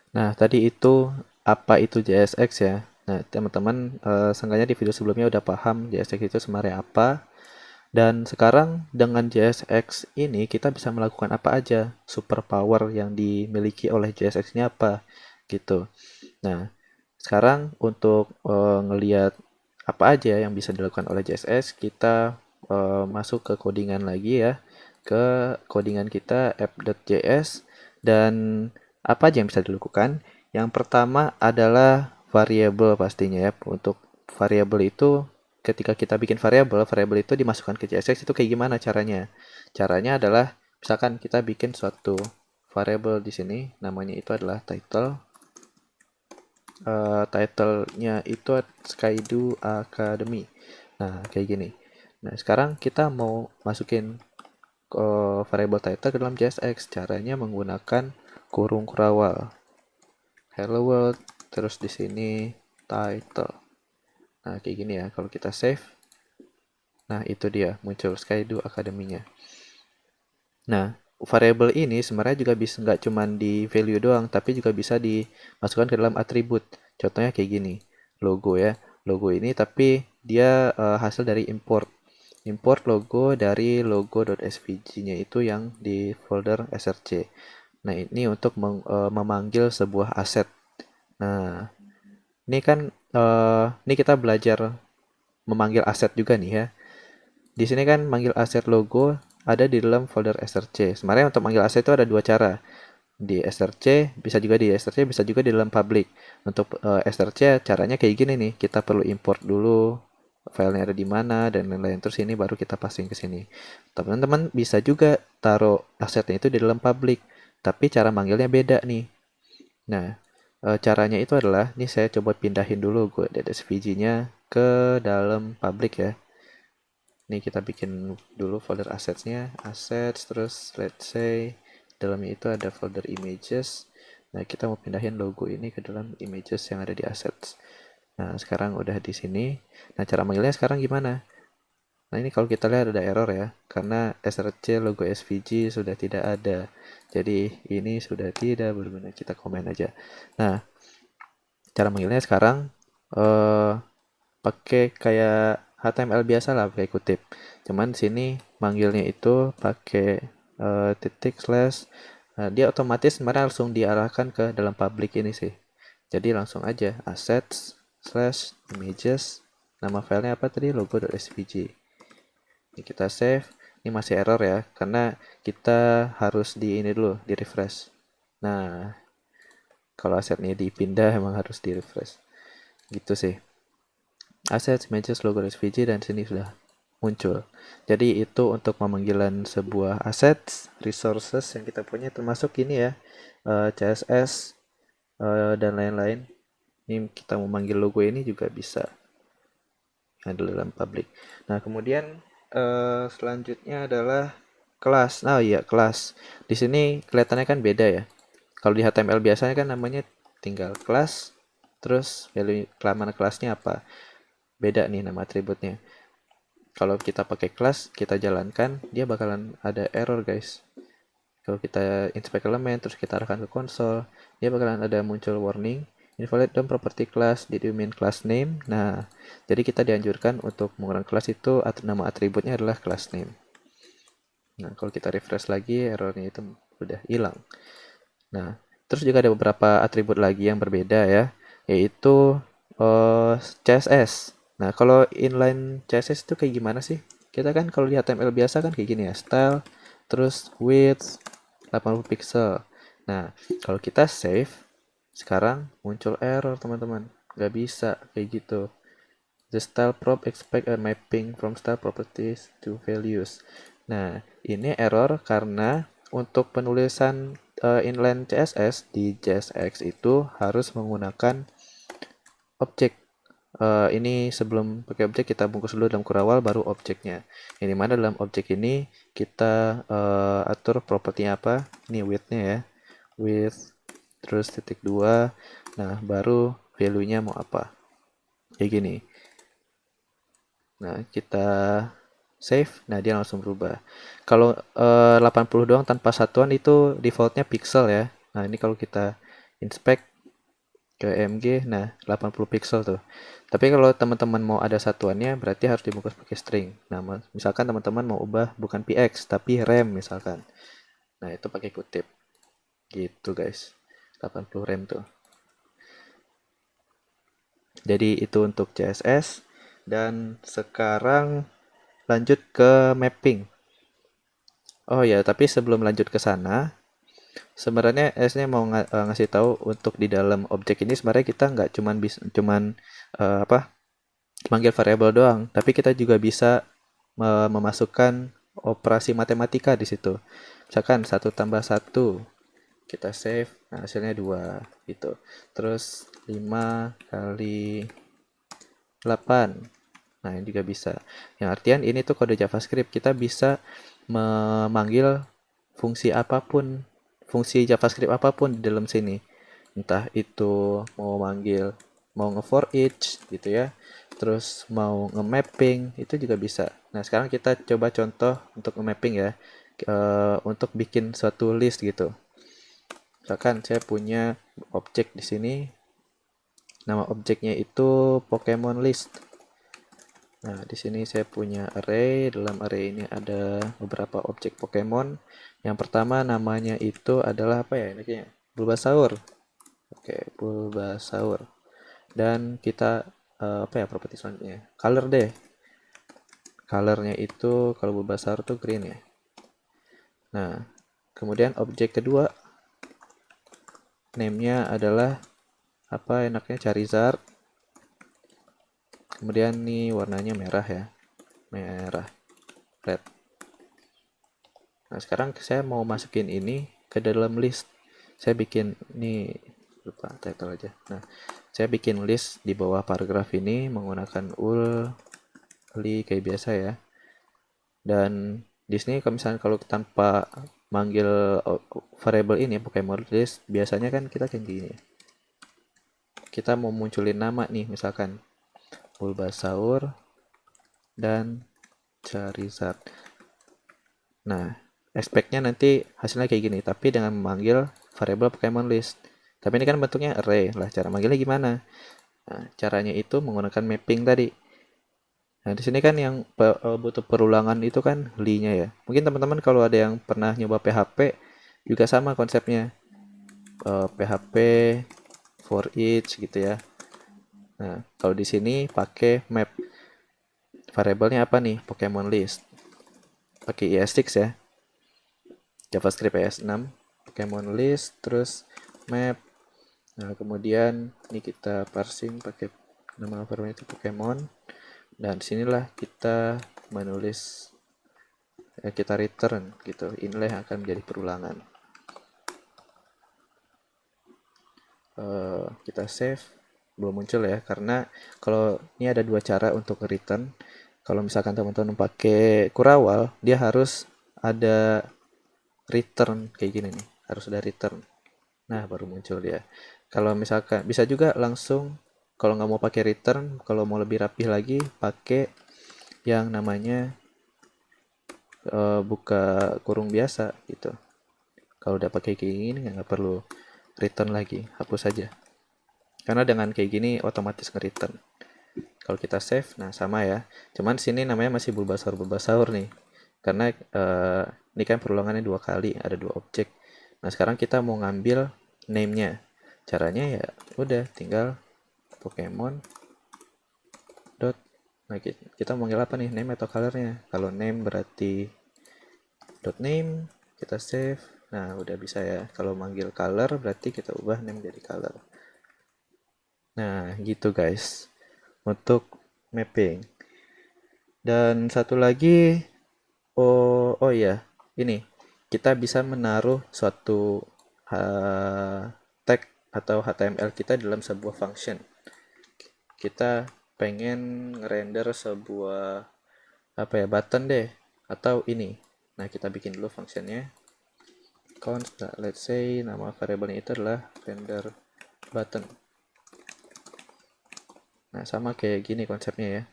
Nah, tadi itu apa itu JSX ya? Nah, teman-teman seenggaknya di video sebelumnya udah paham JSX itu sebenarnya apa. Dan sekarang dengan JSX ini kita bisa melakukan apa aja. Superpower yang dimiliki oleh JSX ini apa gitu. Nah, sekarang untuk ngelihat apa aja yang bisa dilakukan oleh JSX, kita masuk ke codingan lagi ya, ke codingan kita app.js dan apa aja yang bisa dilakukan. Yang pertama adalah variabel pastinya ya. Untuk variabel itu ketika kita bikin variabel, variabel itu dimasukkan ke JSX itu kayak gimana caranya? Caranya adalah misalkan kita bikin suatu variabel di sini, namanya itu adalah title. Title-nya itu Skydu Academy. Nah, kayak gini. Nah, sekarang kita mau masukin variable title ke dalam JSX. Caranya menggunakan kurung kurawal. Hello world, terus di sini title. Nah, kayak gini ya. Kalau kita save, nah itu dia muncul Skydu Academy-nya. Nah, variable ini sebenarnya juga bisa nggak cuma di value doang, tapi juga bisa dimasukkan ke dalam atribut. Contohnya kayak gini, logo ya. Logo ini tapi dia hasil dari import. Import logo dari logo.svg-nya itu yang di folder src. Nah, ini untuk memanggil sebuah aset. Nah, ini kan ini kita belajar memanggil aset juga nih ya. Di sini kan manggil aset logo ada di dalam folder src. Sebenarnya untuk manggil aset itu ada dua cara. Di src, bisa juga di src, bisa juga di dalam public. Untuk src caranya kayak gini nih. Kita perlu import dulu filenya ada di mana dan lain-lain. Terus ini baru kita passing ke sini. Teman-teman bisa juga taruh asetnya itu di dalam public. Tapi cara manggilnya beda nih. Nah, caranya itu adalah, ini saya coba pindahin dulu gue dari SVG-nya ke dalam public ya. Ini kita bikin dulu folder assets-nya, assets, terus let's say dalamnya itu ada folder images. Nah, kita mau pindahin logo ini ke dalam images yang ada di assets. Nah, sekarang udah di sini. Nah, cara manggilnya sekarang gimana? Nah, ini kalau kita lihat ada error ya, karena src logo svg sudah tidak ada. Jadi, ini sudah tidak berguna. Kita komen aja. Nah, cara manggilnya sekarang eh pakai kayak HTML biasa lah, pakai kutip. Cuman sini manggilnya itu pakai titik slash. Dia otomatis sebenarnya langsung diarahkan ke dalam public ini sih. Jadi langsung aja assets slash images. Nama filenya apa tadi? Logo.svg. Ini kita save. Ini masih error ya, karena kita harus di ini dulu, di refresh. Nah, kalau asetnya dipindah emang harus di refresh. Gitu sih. Assets, images, logo, SVG, dan sini sudah muncul. Jadi itu untuk pemanggilan sebuah assets, resources yang kita punya termasuk ini ya, CSS dan lain-lain. Ini kita mau manggil logo ini juga bisa ada dalam public. Nah, kemudian selanjutnya adalah kelas. Nah, iya kelas. Di sini kelihatannya kan beda ya. Kalau di HTML biasanya kan namanya tinggal kelas, terus value mana kelasnya apa. Beda nih nama atributnya. Kalau kita pakai kelas, kita jalankan, dia bakalan ada error guys. Kalau kita inspect elemen, terus kita arahkan ke konsol, dia bakalan ada muncul warning, invalid DOM property class, did you mean class name? Nah, jadi kita dianjurkan untuk menggunakan kelas itu, nama atributnya adalah class name. Nah, kalau kita refresh lagi, errornya itu udah hilang. Nah, terus juga ada beberapa atribut lagi yang berbeda ya, yaitu CSS. Nah, kalau inline CSS itu kayak gimana sih? Kita kan kalau di HTML biasa kan kayak gini ya, style, terus width 80 pixel. Nah, kalau kita save, sekarang muncul error teman-teman. Nggak bisa kayak gitu. The style prop expect a mapping from style properties to values. Nah, ini error karena untuk penulisan inline CSS di JSX itu harus menggunakan objek. Ini sebelum pakai objek kita bungkus dulu dalam kurawal baru objeknya. Ini mana dalam objek ini kita atur propertinya apa? Ini width-nya ya. Width terus titik 2. Nah, baru value-nya mau apa? Kayak gini. Nah, kita save. Nah, dia langsung berubah. Kalau 80 doang tanpa satuan itu defaultnya pixel ya. Nah, ini kalau kita inspect ke EMG, nah 80 pixel tuh. Tapi kalau teman-teman mau ada satuannya berarti harus dibungkus pakai string. Nah, misalkan teman-teman mau ubah bukan px tapi rem misalkan. Nah, itu pakai kutip. Gitu guys. 80 rem tuh. Jadi itu untuk CSS dan sekarang lanjut ke mapping. Oh ya, tapi sebelum lanjut ke sana, sebenarnya esnya mau ngasih tahu untuk di dalam objek ini sebenarnya kita nggak cuman apa manggil variabel doang, tapi kita juga bisa memasukkan operasi matematika di situ. Misalkan 1 tambah 1, kita save, nah hasilnya 2 gitu. Terus 5 kali 8. Nah, ini juga bisa. Yang artian ini tuh kode JavaScript, kita bisa memanggil fungsi apapun, fungsi JavaScript apapun di dalam sini. Entah itu mau manggil, mau nge-for each gitu ya. Terus mau nge-mapping, itu juga bisa. Nah, sekarang kita coba contoh untuk nge-mapping ya. Untuk bikin suatu list gitu. Misalkan saya punya objek di sini, nama objeknya itu Pokemon list. Nah, di sini saya punya array. Dalam array ini ada beberapa objek Pokemon. Yang pertama namanya itu adalah apa ya? Ini Bulbasaur. Oke, Bulbasaur. Dan kita apa ya properti selanjutnya? Color deh. Colornya itu kalau Bulbasaur tuh green ya. Nah, kemudian objek kedua name-nya adalah apa enaknya Charizard. Kemudian nih warnanya merah ya. Merah. Red. Nah, sekarang saya mau masukin ini ke dalam list. Saya bikin ini lupa title aja. Nah, saya bikin list di bawah paragraf ini menggunakan li kayak biasa ya. Dan di sini kalau misalnya kalau tanpa manggil variable ini Pokemon list, biasanya kan kita kayak gini. Kita mau munculin nama nih, misalkan Bulbasaur dan Charizard. Nah, expect-nya nanti hasilnya kayak gini, tapi dengan memanggil variable Pokemon list. Tapi ini kan bentuknya array lah, cara manggilnya gimana? Nah, caranya itu menggunakan mapping tadi. Nah, di sini kan yang butuh perulangan itu kan li-nya ya. Mungkin teman-teman kalau ada yang pernah nyoba PHP juga sama konsepnya. PHP for each gitu ya. Nah, kalau di sini pakai map. Variabelnya apa nih? Pokemon list. Pakai ES6 ya. JavaScript ES6. Pokemon list terus map. Nah, kemudian ini kita parsing pakai nama variabel itu Pokemon. Dan disinilah kita menulis kita return gitu. Inilah yang akan menjadi perulangan. Kita save, belum muncul ya, karena kalau ini ada dua cara untuk return. Kalau misalkan teman-teman pakai Kurawal, dia harus ada return kayak gini nih, harus ada return. Nah, baru muncul dia. Kalau misalkan bisa juga langsung, kalau nggak mau pakai return, kalau mau lebih rapih lagi, pakai yang namanya buka kurung biasa gitu. Kalau udah pakai kayak gini nggak perlu return lagi, hapus saja. Karena dengan kayak gini otomatis nge-return. Kalau kita save, nah sama ya. Cuman sini namanya masih Bulbasaur nih. Karena ini kan perulangannya 2 kali, ada 2 objek. Nah, sekarang kita mau ngambil name-nya. Caranya ya udah tinggal Pokemon dot. Nah, kita mau manggil apa nih? Name atau colornya? Kalau name berarti dot name, kita save. Nah, udah bisa ya. Kalau manggil color berarti kita ubah name jadi color. Nah, gitu guys. Untuk mapping. Dan satu lagi, oh iya, ini kita bisa menaruh suatu tag atau HTML kita dalam sebuah function. Kita pengen render sebuah apa ya button deh atau ini. Nah, kita bikin dulu functionnya. Const, let's say nama variabelnya itu adalah render button. Nah, sama kayak gini konsepnya ya.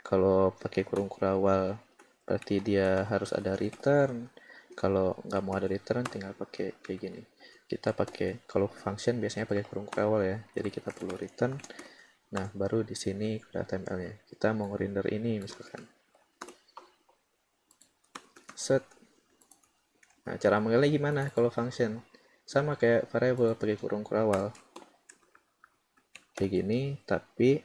Kalau pakai kurung kurawal berarti dia harus ada return. Kalau nggak mau ada return tinggal pakai kayak gini. kita pakai, kalau function biasanya pakai kurung awal ya, jadi kita perlu return. Nah, baru di sini HTML-nya. Kita mau render ini misalkan. Set. Nah, cara manggilnya gimana kalau function? Sama kayak variable pakai kurung awal. Kayak gini, tapi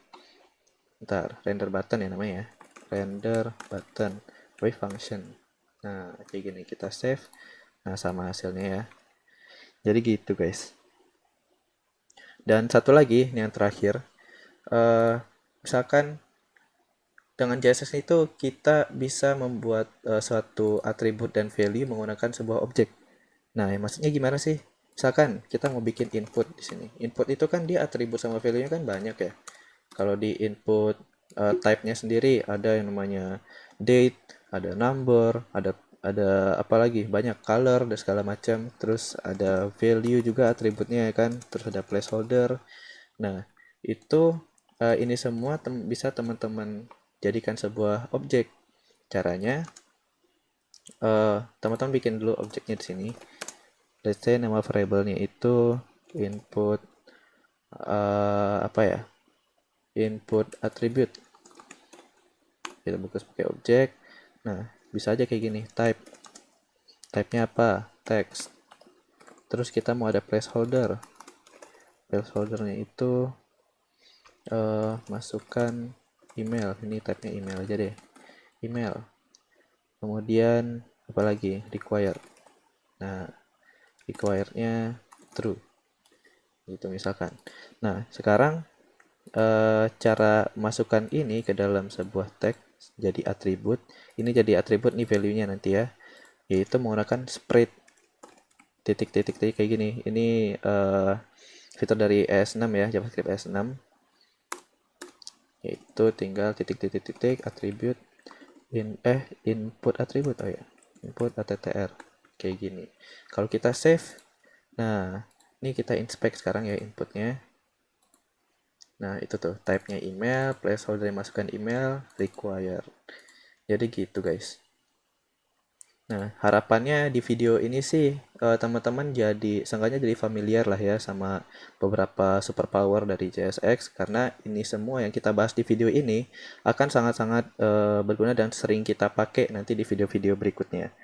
ntar render button ya namanya ya. Render button with function. Nah, kayak gini kita save. Nah, sama hasilnya ya. Jadi gitu, guys. Dan satu lagi, yang terakhir, misalkan dengan CSS itu kita bisa membuat suatu atribut dan value menggunakan sebuah objek. Nah, maksudnya gimana sih? Misalkan kita mau bikin input di sini. Input itu kan dia atribut sama value-nya kan banyak ya. Kalau di input type-nya sendiri ada yang namanya date, ada number, ada apa lagi? Banyak color dan segala macam. Terus ada value juga atributnya ya kan. Terus ada placeholder. Nah, itu ini semua bisa teman-teman jadikan sebuah objek. Caranya teman-teman bikin dulu objeknya di sini. Let's say nama variabelnya itu input apa ya? Input attribute. Kita bungkus pakai objek. Nah, bisa aja kayak gini, type. Type-nya apa? Text. Terus kita mau ada placeholder. Placeholdernya itu masukkan email. Ini type-nya email aja deh. Email. Kemudian apalagi require. Nah, require-nya true. Gitu misalkan. Nah, sekarang cara masukkan ini ke dalam sebuah tag jadi atribut. Ini jadi atribut nih value-nya nanti ya. Yaitu menggunakan spread titik-titik kayak gini. Ini fitur dari ES6 ya, JavaScript ES6. Yaitu tinggal titik-titik atribut input atribut oh ya. Input attr kayak gini. Kalau kita save, nah, ini kita inspect sekarang ya inputnya. Nah, itu tuh type-nya email, placeholder yang masukkan email, require. Jadi gitu, guys. Nah, harapannya di video ini sih teman-teman seenggaknya jadi familiar lah ya sama beberapa superpower dari JSX, karena ini semua yang kita bahas di video ini akan sangat-sangat berguna dan sering kita pakai nanti di video-video berikutnya.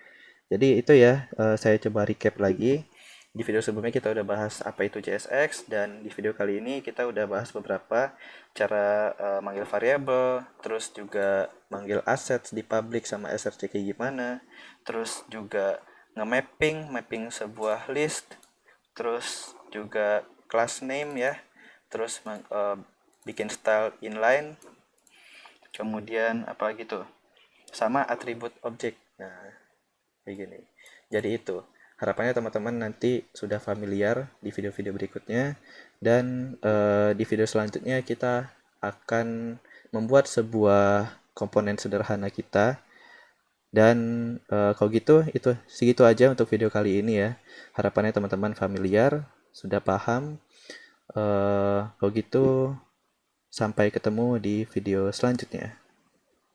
Jadi itu ya, saya coba recap lagi. Di video sebelumnya kita udah bahas apa itu JSX, dan di video kali ini kita udah bahas beberapa cara manggil variabel, terus juga manggil assets di public sama src kayak gimana, terus juga mapping sebuah list, terus juga class name ya, terus bikin style inline, kemudian apa gitu, sama atribut objek. Nah, kayak gini. Jadi itu, harapannya teman-teman nanti sudah familiar di video-video berikutnya, dan di video selanjutnya kita akan membuat sebuah komponen sederhana kita. Dan kalau gitu itu segitu aja untuk video kali ini ya. Harapannya teman-teman familiar, sudah paham. Kalau gitu sampai ketemu di video selanjutnya.